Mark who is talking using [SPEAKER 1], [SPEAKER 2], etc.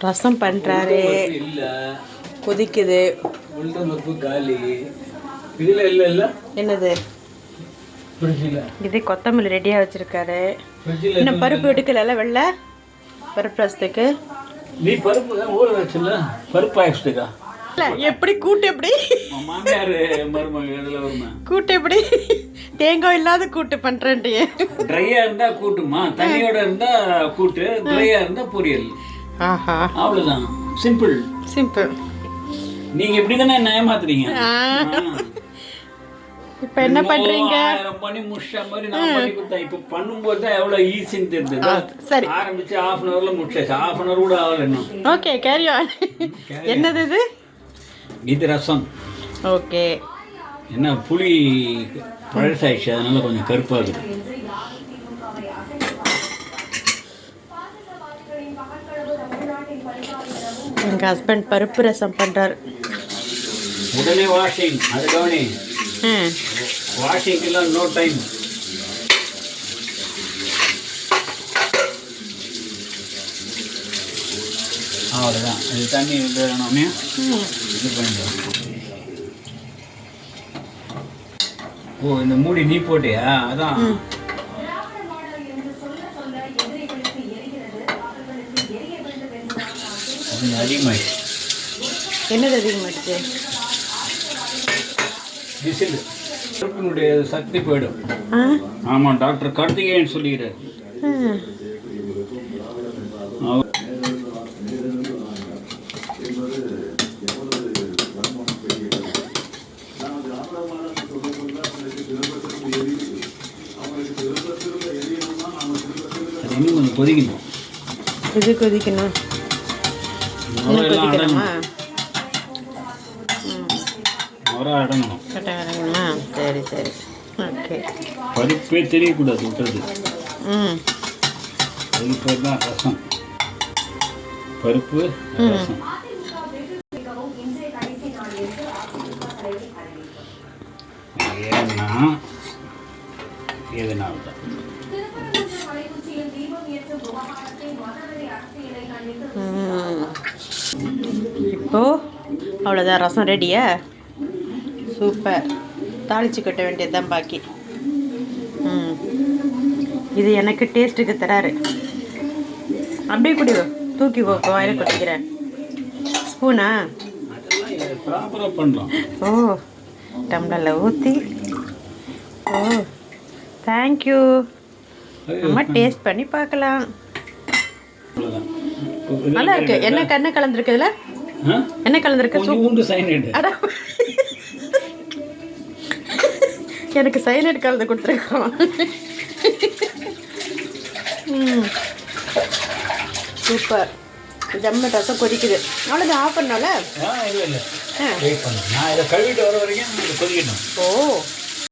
[SPEAKER 1] ரசம் பண்ணுறாரு, கொதிக்குது. என்னது இது? கொத்தமல்லி ரெடியாக வச்சுருக்காரு. இன்னும் பருப்பு எடுக்கல, வெள்ளை பருப்பு ரசத்துக்கு.
[SPEAKER 2] நீ பருப்பு ஊற வச்சுல, பருப்பு ஆயிடுச்சுக்கா.
[SPEAKER 1] எப்படி கூட்டு? எப்படி கூட்டு? எப்படி தேங்காய் இல்லாத கூட்டு பண்றேன்றிய?
[SPEAKER 2] ட்ரையா இருந்தா கூட்டுமா, தண்ணியோட இருந்தா கூட்டு, ட்ரையா இருந்தா பொரியல்.
[SPEAKER 1] ஆஹா,
[SPEAKER 2] அவ்வளவுதான். Simple
[SPEAKER 1] simple.
[SPEAKER 2] நீங்க இப்படி தானே என்ன ஏமாத்துறீங்க.
[SPEAKER 1] இப்ப என்ன பண்றீங்க?
[SPEAKER 2] பண்ணி முஷா மாதிரி நான் பண்ணி கொடுத்தேன். இப்ப பண்ணும்போது தான் எவ்வளவு ஈஸின்னு தெரிஞ்சது.
[SPEAKER 1] சரி,
[SPEAKER 2] ஆரம்பிச்சு 1/2 hourல முடிச்சாச்சு. 1/2 hour கூட ஆகல இன்னும்.
[SPEAKER 1] Okay, carry on. என்னது இது?
[SPEAKER 2] இது ரசம்.
[SPEAKER 1] ஓகே.
[SPEAKER 2] என்ன புளி பழசாயிடுச்சு, அதனால கொஞ்சம் கருப்பாகுது.
[SPEAKER 1] எங்கள் ஹஸ்பண்ட் பருப்பு ரசம் பண்ணுறாரு.
[SPEAKER 2] உடனே வாஷிங், அது கவனி. வாஷிங்க்கெல்லாம் நோ டைம். அவ்வளோதான். இது தண்ணி வேணும்னே இது பண்ணிடுவோம். ஓ, இந்த மூடி நீ போட்டியா? அதான் அதிகமாயிடுச்சு.
[SPEAKER 1] என்னது அதிகமாயிடுச்சு?
[SPEAKER 2] விசில் பருப்பினுடைய சக்தி போயிடும். ஆமாம், டாக்டர் கார்த்திகேயன் சொல்லிக்கிறார். இன்னும் கொஞ்சம் கொதிக்கணும்.
[SPEAKER 1] இது கொதிக்கணும். கொதிக்கணுமா? இடணுமா? சரி சரி, ஓகே.
[SPEAKER 2] பருப்பே தெரியக்கூடாது விட்டுறது. பருப்பு தான் ரசம். பருப்பு ரசம். ஏன்னா எதனால தான்
[SPEAKER 1] இப்போ அவ்வளோதான், ரசம் ரெடியா? சூப்பர். தாளிச்சு கட்ட வேண்டியது தான் பாக்கி. இது எனக்கு டேஸ்ட்டுக்கு தராரு. அப்படியே குடி, தூக்கி போக்கோ, வாயில் கொட்டிக்கிறேன். ஸ்பூனா? ஓ, டம்ளரில் ஊற்றி. ஓ, தேங்க்யூ. நம்ம டேஸ்ட் பண்ணி பார்க்கலாம். நல்லா இருக்கு. என்ன கலந்துருக்கு இதில்? என்ன கலந்துருக்கு? எனக்கு சைனட் கலந்து கொடுத்துருக்கோம். சூப்பர். ஜம்மு ரசம் கொதிக்குது. அவ்வளோதான், ஆஃப் பண்ணல.
[SPEAKER 2] இல்லை, நான் இதை கழுவிட்டு வர வரைக்கும் கொதிக்கணும்.
[SPEAKER 1] ஓ.